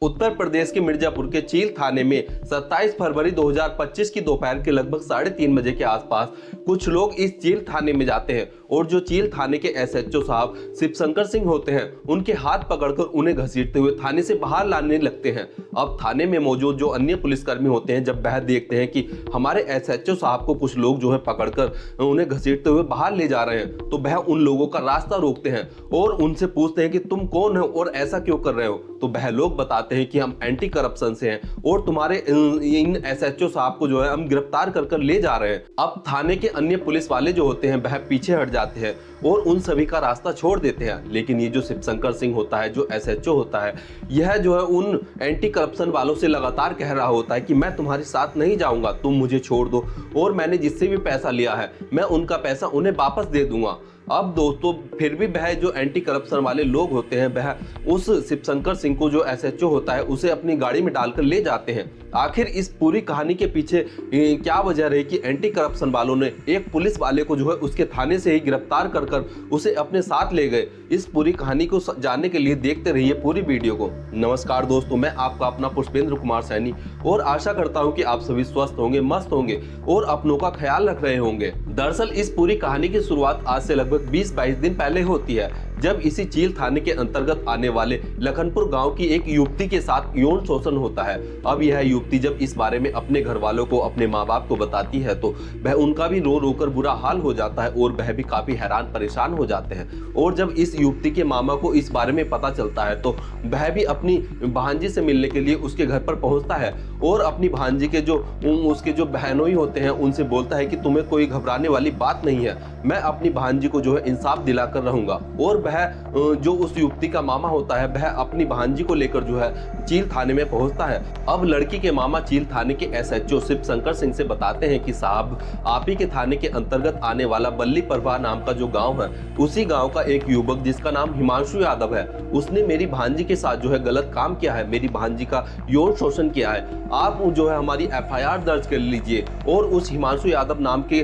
उत्तर प्रदेश के मिर्जापुर के चील थाने में 27 फरवरी 2025 की दोपहर के लगभग 3:30 बजे के आसपास कुछ लोग इस चील थाने में जाते हैं और जो चील थाने के एसएचओ साहब शिवशंकर सिंह होते हैं उनके हाथ पकड़कर उन्हें घसीटते हुए थाने से बाहर लाने लगते हैं। अब थाने में मौजूद जो अन्य पुलिसकर्मी होते हैं जब वह देखते हैं कि हमारे एसएचओ साहब को कुछ लोग जो है पकड़कर उन्हें घसीटते हुए बाहर ले जा रहे हैं तो वह उन लोगों का रास्ता रोकते हैं और उनसे पूछते हैं कि तुम कौन हो और ऐसा क्यों कर रहे हो। तो वह लोग बताते हैं कि हम एंटी करप्शन से हैं और तुम्हारे इन एसएचओ साहब को जो है हम गिरफ्तार कर ले जा रहे हैं। अब थाने के अन्य पुलिस वाले जो होते हैं वह पीछे हट जाते हैं और उन सभी का रास्ता छोड़ देते हैं। लेकिन ये जो शिवशंकर सिंह होता है, जो एसएचओ होता है, यह जो है उन एंटी करप्शन वालों से लगातार कह रहा होता है कि मैं तुम्हारे साथ नहीं जाऊंगा, तुम मुझे छोड़ दो और मैंने जिससे भी पैसा लिया है मैं उनका पैसा उन्हें वापस दे दूंगा। अब दोस्तों फिर भी वह जो एंटी करप्शन वाले लोग होते हैं वह उस शिवशंकर सिंह को जो एसएचओ होता है उसे अपनी गाड़ी में डालकर ले जाते हैं। आखिर इस पूरी कहानी के पीछे क्या वजह रही कि एंटी करप्शन वालों ने एक पुलिस वाले को जो है उसके थाने से ही गिरफ्तार कर उसे अपने साथ ले गए। इस पूरी कहानी को जानने के लिए देखते रहिए पूरी वीडियो को। नमस्कार दोस्तों, मैं आपका अपना पुष्पेंद्र कुमार सैनी और आशा करता हूं कि आप सभी स्वस्थ होंगे, मस्त होंगे और अपनों का ख्याल रख रहे होंगे। दरअसल इस पूरी कहानी की शुरुआत आज से लगभग 20-22 दिन पहले होती है जब इसी चील थाने के अंतर्गत आने वाले लखनपुर गांव की एक युवती के साथ यौन शोषण होता है। अब यह युवती जब इस बारे में अपने घर वालों को, अपने माँ बाप को बताती है तो वह उनका भी रो रो कर बुरा हाल हो जाता है और वह भी काफी हैरान परेशान हो जाते हैं। और जब इस युवती के मामा को इस बारे में पता चलता है तो वह भी अपनी भांजी से मिलने के लिए उसके घर पर पहुंचता है और अपनी भांजी के जो उसके जो बहनोई होते हैं उनसे बोलता है कि तुम्हें कोई घबराने वाली बात नहीं है, मैं अपनी भांजी को जो है इंसाफ दिलाकर रहूंगा। और वह जो उस युवती का मामा होता है वह अपनी भांजी को लेकर जो है चील थाने में पहुंचता है। अब लड़की के मामा चील थाने के एसएचओ शिवशंकर सिंह से बताते हैं कि साहब, आप ही के थाने के अंतर्गत आने वाला बल्ली परवाह नाम का जो गांव है, उसी गांव का एक युवक जिसका नाम हिमांशु यादव है, उसने मेरी भांजी के साथ जो है गलत काम किया है, मेरी भांजी का यौन शोषण किया है। आप जो है हमारी एफआईआर दर्ज कर लीजिए और उस हिमांशु यादव नाम के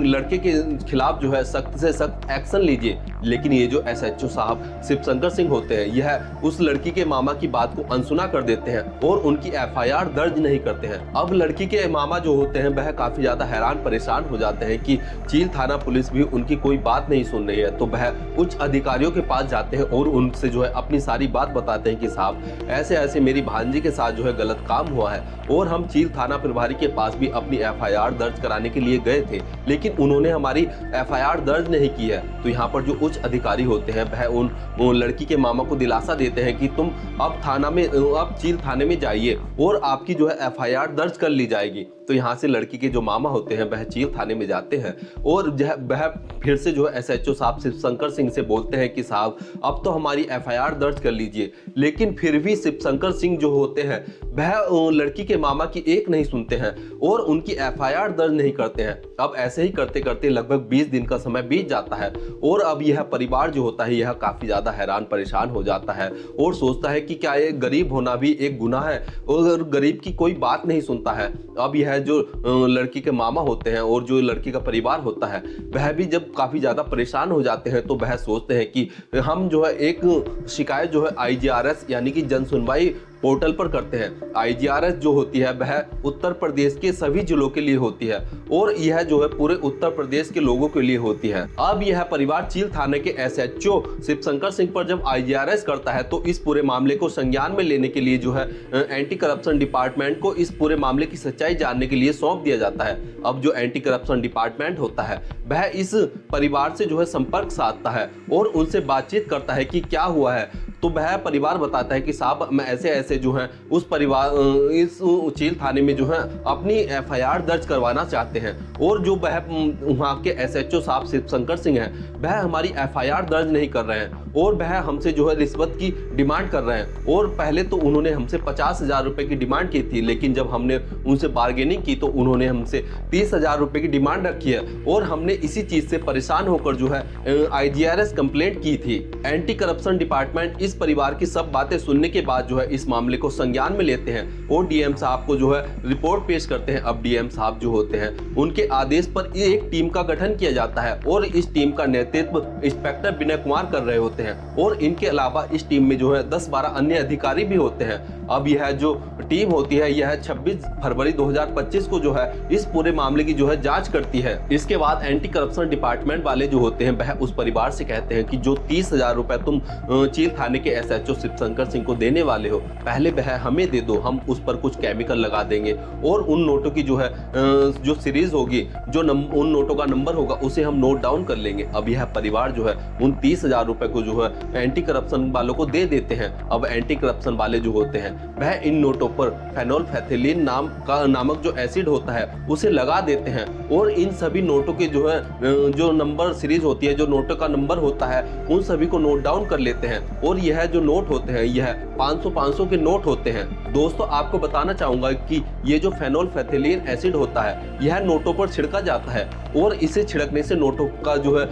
लड़के के खिलाफ जो है सख्त से सख्त एक्शन लीजिए। लेकिन ये जो एसएचओ साहब शिवशंकर सिंह होते हैं यह उस लड़की के मामा की बात को अनसुना कर देते हैं और उनकी एफआईआर दर्ज नहीं करते हैं। अब लड़की के मामा जो होते हैं वह काफी ज्यादा हैरान परेशान हो जाते हैं कि चील थाना पुलिस भी उनकी कोई बात नहीं सुन रही है। तो वह उच्च अधिकारियों के पास जाते हैं और उनसे जो है अपनी सारी बात बताते हैं कि साहब, ऐसे ऐसे मेरी भांजी के साथ जो है गलत काम हुआ है और हम चील थाना प्रभारी के पास भी अपनी एफआईआर दर्ज कराने के लिए गए थे लेकिन उन्होंने हमारी एफआईआर दर्ज नहीं की है। तो यहाँ पर जो उच्च अधिकारी होते हैं वह उन लड़की के मामा को दिलासा देते हैं कि तुम अब चील थाने में जाइए और आपकी जो है एफआईआर दर्ज कर ली जाएगी। तो यहाँ से लड़की के जो मामा होते हैं वह चील थाने में जाते हैं और वह फिर से जो है एसएचओ साहब शिवशंकर सिंह से बोलते हैं कि साहब, अब तो हमारी एफआईआर दर्ज कर लीजिए। लेकिन फिर भी शिवशंकर सिंह जो होते हैं वह लड़की के मामा की एक नहीं सुनते हैं और उनकी एफआईआर दर्ज नहीं करते हैं। अब ऐसे ही करते करते लगभग 20 दिन का समय बीत जाता है और अब यह परिवार जो होता है यह काफी ज्यादा हैरान परेशान हो जाता है और सोचता है कि क्या ये गरीब होना भी एक गुनाह है और गरीब की कोई बात नहीं सुनता है। अब यह जो लड़की के मामा होते हैं और जो लड़की का परिवार होता है वह भी जब काफी ज्यादा परेशान हो जाते हैं तो वह सोचते हैं कि हम जो है एक शिकायत जो है आईजीआरएस यानी कि जन सुनवाई पोर्टल पर करते हैं। आईजीआरएस जो होती है वह उत्तर प्रदेश के सभी जिलों के लिए होती है और यह जो है पूरे उत्तर प्रदेश के लोगों के लिए होती है। अब यह परिवार चील थाने के एसएचओ शिवशंकर सिंह पर जब आईजीआरएस करता है तो इस पूरे मामले को संज्ञान में लेने के लिए जो है एंटी करप्शन डिपार्टमेंट को इस पूरे मामले की सच्चाई जानने के लिए सौंप दिया जाता है। अब जो एंटी करप्शन डिपार्टमेंट होता है वह इस परिवार से जो है संपर्क साधता है और उनसे बातचीत करता है कि क्या हुआ है। तो वह परिवार बताता है कि साहब, मैं ऐसे ऐसे जो है उस परिवार इस चील थाने में जो है अपनी एफआईआर दर्ज करवाना चाहते हैं और जो वह वहाँ के एसएचओ साहब शिवशंकर सिंह हैं वह हमारी एफआईआर दर्ज नहीं कर रहे हैं और वह हमसे जो है रिश्वत की डिमांड कर रहे हैं। और पहले तो उन्होंने हमसे 50,000 रुपए की डिमांड की थी लेकिन जब हमने उनसे बार्गेनिंग की तो उन्होंने हमसे 30,000 रुपए की डिमांड रखी है और हमने इसी चीज से परेशान होकर जो है आईजीआरएस कंप्लेंट की थी। एंटी करप्शन डिपार्टमेंट इस परिवार की सब बातें सुनने के बाद जो है इस मामले को संज्ञान में लेते हैं और डीएम साहब को जो है रिपोर्ट पेश करते हैं। अब डीएम साहब जो होते हैं उनके आदेश पर एक टीम का गठन किया जाता है और इस टीम का नेतृत्व इंस्पेक्टर विनय कुमार कर रहे होते हैं। होते हैं और इनके अलावा इस टीम में जो है 10-12 अन्य अधिकारी भी होते हैं। अब यह जो टीम होती है यह 26 फरवरी 2025 को जो है इस पूरे मामले की जो है जांच करती है। इसके बाद एंटी करप्शन डिपार्टमेंट वाले जो होते हैं वह उस परिवार से कहते हैं कि जो 30,000 रुपए तुम चील थाने के एसएचओ शिवशंकर सिंह को देने वाले हो, पहले वह हमें दे दो, हम उस पर कुछ केमिकल लगा देंगे और उन नोटों की जो है जो सीरीज होगी, जो उन नोटों का नंबर होगा उसे हम नोट डाउन कर लेंगे। अब यह परिवार जो है उन 30,000 रुपए को जो है एंटी करप्शन वालों को दे देते हैं। अब एंटी करप्शन वाले जो होते हैं वह इन नोटों पर फेनोल्फेथिलीन नामक जो एसिड होता है उसे लगा देते हैं और इन सभी नोटों के जो है जो नंबर सीरीज होती है, जो नोटों का नंबर होता है, उन सभी को नोट डाउन कर लेते हैं और यह जो नोट होते हैं यह 500 के नोट होते हैं। दोस्तों आपको बताना चाहूंगा कि ये जो फेनोल्फेथिलीन एसिड होता है यह नोटों पर छिड़का जाता है और इसे छिड़कने से नोटों का जो है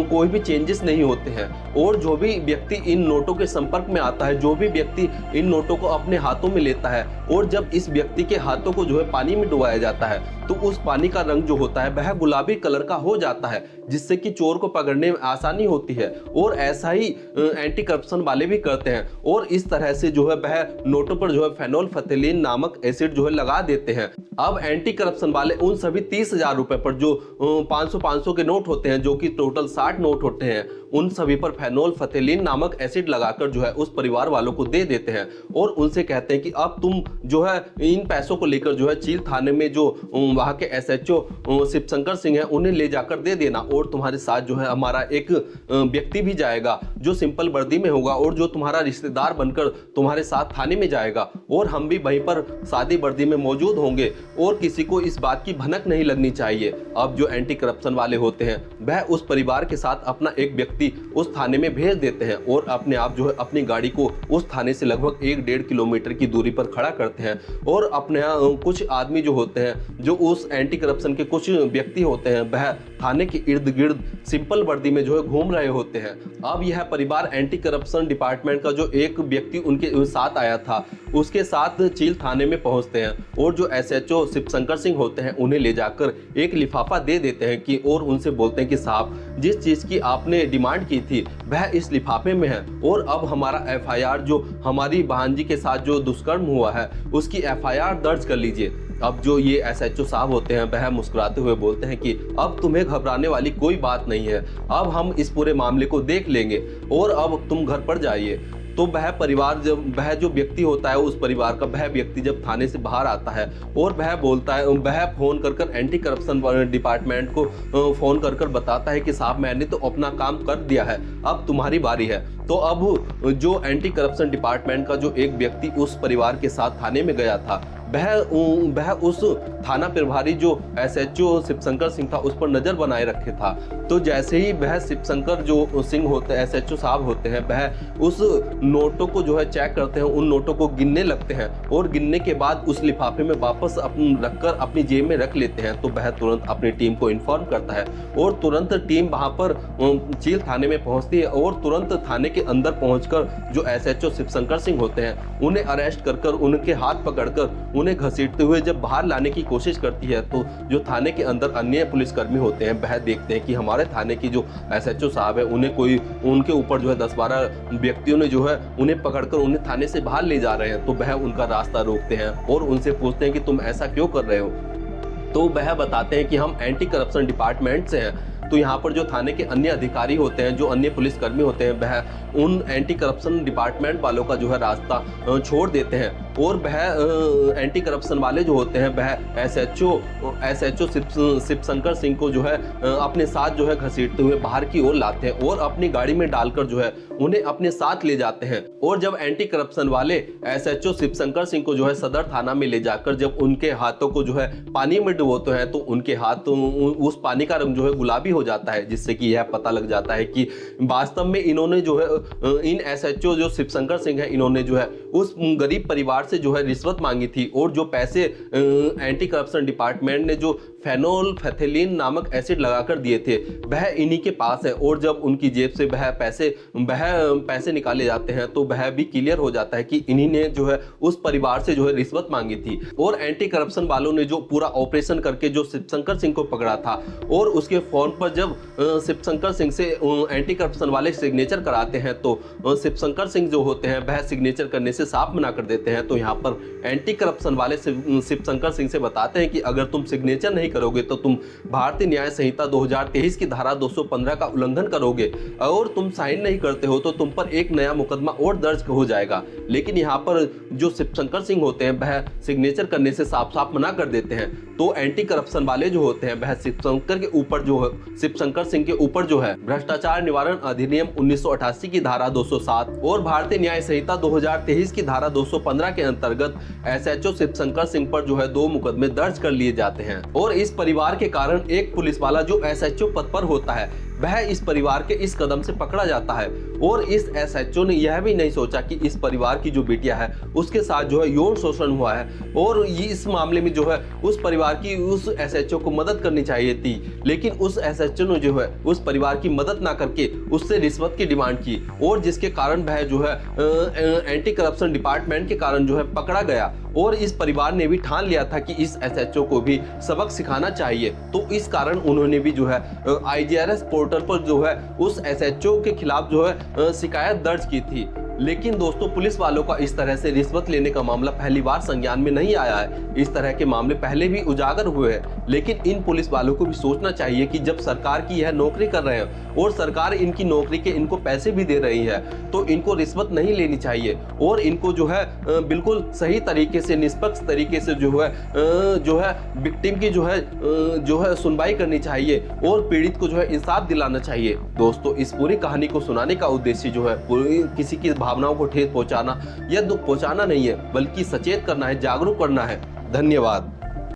कोई भी चेंजेस नहीं होते हैं और जो भी व्यक्ति इन नोटों के संपर्क में आता है, जो भी व्यक्ति इन नोटों को अपने हाथों में लेता है और जब इस व्यक्ति के हाथों को जो है पानी में डुबाया जाता है तो उस पानी का रंग जो होता है वह गुलाबी कलर का हो जाता है, जिससे कि चोर को पकड़ने में आसानी होती है। और ऐसा ही एंटी करप्शन वाले भी करते हैं और इस तरह से जो है वह नोटों पर जो है फेनोल्फेथिलीन नामक एसिड जो है लगा देते हैं। अब एंटी करप्शन वाले उन सभी 30,000 रुपए पर जो 500 के नोट होते हैं, जो कि टोटल 60 नोट होते हैं, उन सभी पर फेनोल्फेथिलीन नामक एसिड लगाकर जो है उस परिवार वालों को दे देते हैं और उनसे कहते हैं कि अब तुम जो है इन पैसों को लेकर जो है चील थाने में जो वहां के एसएचओ शिवशंकर सिंह है उन्हें ले जाकर दे देना और तुम्हारे साथ जो है हमारा एक व्यक्ति भी जाएगा जो सिंपल वर्दी में होगा और जो तुम्हारा रिश्तेदार बनकर तुम्हारे साथ थाने में जाएगा और हम भी वहीं पर सादी वर्दी में मौजूद होंगे और किसी को इस बात की भनक नहीं लगनी चाहिए। अब जो एंटी करप्शन वाले होते हैं वह उस परिवार के साथ अपना एक व्यक्ति उस थाने में भेज देते हैं और अपने आप जो है अपनी गाड़ी को उस थाने से लगभग 1-1.5 किलोमीटर की दूरी पर खड़ा करते हैं और अपने कुछ आदमी जो होते हैं, जो उस एंटी करप्शन के कुछ व्यक्ति होते हैं, वह थाने के इर्द गिर्द सिंपल वर्दी में जो है घूम रहे होते हैं। अब यह परिवार एंटी करप्शन डिपार्टमेंट का जो एक व्यक्ति उनके साथ आया था उसके साथ चील थाने में पहुंचते हैं और जो एसएचओ शिवशंकर सिंह होते हैं उन्हें ले जाकर एक लिफाफा दे देते हैं कि और उनसे बोलते हैं कि साहब जिस चीज की आपने डिमांड की थी वह इस लिफाफे में है और अब हमारा एफआईआर जो हमारी भांजी के साथ जो दुष्कर्म हुआ है उसकी एफआईआर दर्ज कर लीजिए। अब जो ये एसएचओ साहब होते हैं वह मुस्कुराते हुए बोलते हैं कि अब तुम्हें घबराने वाली कोई बात नहीं है, अब हम इस पूरे मामले को देख लेंगे और अब तुम घर पर जाइए। तो वह परिवार, जब वह जो व्यक्ति होता है उस परिवार का वह व्यक्ति जब थाने से बाहर आता है और वह बोलता है, वह फोन कर एंटी करप्शन डिपार्टमेंट को फोन कर बताता है कि साहब मैंने तो अपना काम कर दिया है, अब तुम्हारी बारी है। तो अब जो एंटी करप्शन डिपार्टमेंट का जो एक व्यक्ति उस परिवार के साथ थाने में गया था वह उस थाना प्रभारी जो एसएचओ शिवशंकर सिंह था उस पर नजर बनाए रखे था। तो जैसे ही वह शिवशंकर जो सिंह होते हैं, एसएचओ साहब होते हैं, वह उस नोटों को जो है चेक करते हैं, उन नोटों को गिनने लगते हैं और गिनने के बाद उस लिफाफे में वापस रखकर अपनी जेब में रख लेते हैं। तो वह तुरंत अपनी टीम को इन्फॉर्म करता है और तुरंत टीम वहां पर चील थाने में पहुंचती है और तुरंत थाने के अंदर पहुंचकर जो एसएचओ शिवशंकर सिंह होते हैं उन्हें अरेस्ट कर उनके हाथ पकड़कर उन्हें घसीटते हुए जब बाहर लाने की कोशिश करती है तो जो थाने के अंदर अन्य पुलिसकर्मी होते हैं वह देखते हैं कि हमारे थाने की जो एसएचओ साहब है उनके ऊपर जो है 10-12 व्यक्तियों ने जो है उन्हें पकड़कर उन्हें थाने से बाहर ले जा रहे हैं। तो वह उनका रास्ता रोकते हैं और उनसे पूछते हैं कि तुम ऐसा क्यों कर रहे हो। तो वह बताते हैं कि हम एंटी करप्शन डिपार्टमेंट से हैं। तो यहाँ पर जो थाने के अन्य अधिकारी होते हैं, जो अन्य पुलिसकर्मी होते हैं, वह उन एंटी करप्शन डिपार्टमेंट वालों का जो है रास्ता छोड़ देते हैं और वह एंटी करप्शन वाले जो होते हैं वह एसएचओ शिवशंकर सिंह को जो है अपने साथ जो है घसीटते हुए बाहर की ओर लाते हैं और अपनी गाड़ी में डालकर जो है उन्हें अपने साथ ले जाते हैं। और जब एंटी करप्शन वाले एसएचओ शिवशंकर सिंह को जो है सदर थाना में ले जाकर जब उनके हाथों को जो है पानी में डुबोते हैं तो उनके हाथ उस पानी का रंग जो है गुलाबी हो जाता है, जिससे कि यह पता लग जाता है कि वास्तव में इन्होंने जो है इन एसएचओ जो शिवशंकर सिंह है इन्होंने जो है उस गरीब परिवार से जो है रिश्वत मांगी थी और जो पैसे एंटी करप्शन डिपार्टमेंट ने जो फेनोल्फेथिलीन नामक एसिड लगाकर दिए थे वह इन्हीं के पास है। और जब उनकी जेब से वह पैसे निकाले जाते हैं तो वह भी क्लियर हो जाता है कि इन्हीं ने जो है उस परिवार से जो है रिश्वत मांगी थी। और एंटी करप्शन वालों ने जो पूरा ऑपरेशन करके जो शिवशंकर सिंह को पकड़ा था और उसके फोन पर जब शिवशंकर सिंह से एंटी करप्शन वाले सिग्नेचर कराते हैं तो शिवशंकर सिंह जो होते हैं वह सिग्नेचर करने से साफ मना कर देते हैं। तो यहाँ पर एंटी करप्शन वाले शिवशंकर सिंह से बताते हैं कि अगर तुम सिग्नेचर नहीं करोगे तो तुम भारतीय न्याय संहिता 2023 की धारा 215 का उल्लंघन करोगे और तुम साइन नहीं करते हो तो तुम पर एक नया मुकदमा और दर्ज हो जाएगा। लेकिन यहाँ पर जो शिवशंकर सिंह होते हैं वह सिग्नेचर करने से साफ साफ मना कर देते हैं। तो एंटी करप्शन वाले जो होते हैं वह शिवशंकर सिंह के ऊपर जो है भ्रष्टाचार निवारण अधिनियम 1988 की धारा 207 और भारतीय न्याय संहिता 2023 की धारा 215 के अंतर्गत एसएचओ शिवशंकर सिंह पर जो है 2 मुकदमे दर्ज कर लिए जाते हैं। और इस परिवार के कारण एक पुलिस वाला जो एसएचओ पद पर होता है वह इस परिवार के इस कदम से पकड़ा जाता है। और इस एसएचओ ने यह भी नहीं सोचा कि इस परिवार की जो बिटिया है उसके साथ जो है यौन शोषण हुआ है और ये इस मामले में जो है उस परिवार की उस एसएचओ को मदद करनी चाहिए थी। लेकिन उस एसएचओ ने जो है उस परिवार की मदद ना करके उससे रिश्वत की डिमांड की और जिसके कारण वह जो है एंटी करप्शन डिपार्टमेंट के कारण जो है पकड़ा गया। और इस परिवार ने भी ठान लिया था कि इस एसएचओ को भी सबक सिखाना चाहिए। तो इस कारण उन्होंने भी जो है आईजीआरएस पोर्टल पर जो है उस एसएचओ के खिलाफ जो है शिकायत दर्ज की थी। लेकिन दोस्तों पुलिस वालों का इस तरह से रिश्वत लेने का मामला पहली बार संज्ञान में नहीं आया है। इस तरह के मामले पहले भी उजागर हुए हैं। लेकिन इन पुलिस वालों को भी सोचना चाहिए कि जब सरकार की यह नौकरी कर रहे हैं और सरकार इनकी नौकरी के इनको पैसे भी दे रही है तो इनको रिश्वत नहीं लेनी चाहिए और इनको जो है बिल्कुल सही तरीके से निष्पक्ष तरीके से जो है विक्टिम की जो है सुनवाई करनी चाहिए और पीड़ित को जो है इंसाफ दिलाना चाहिए। दोस्तों इस पूरी कहानी को सुनाने का उद्देश्य जो है किसी की भावनाओं को ठेस पहुंचाना या दुख पहुंचाना नहीं है बल्कि सचेत करना है, जागरूक करना है। धन्यवाद।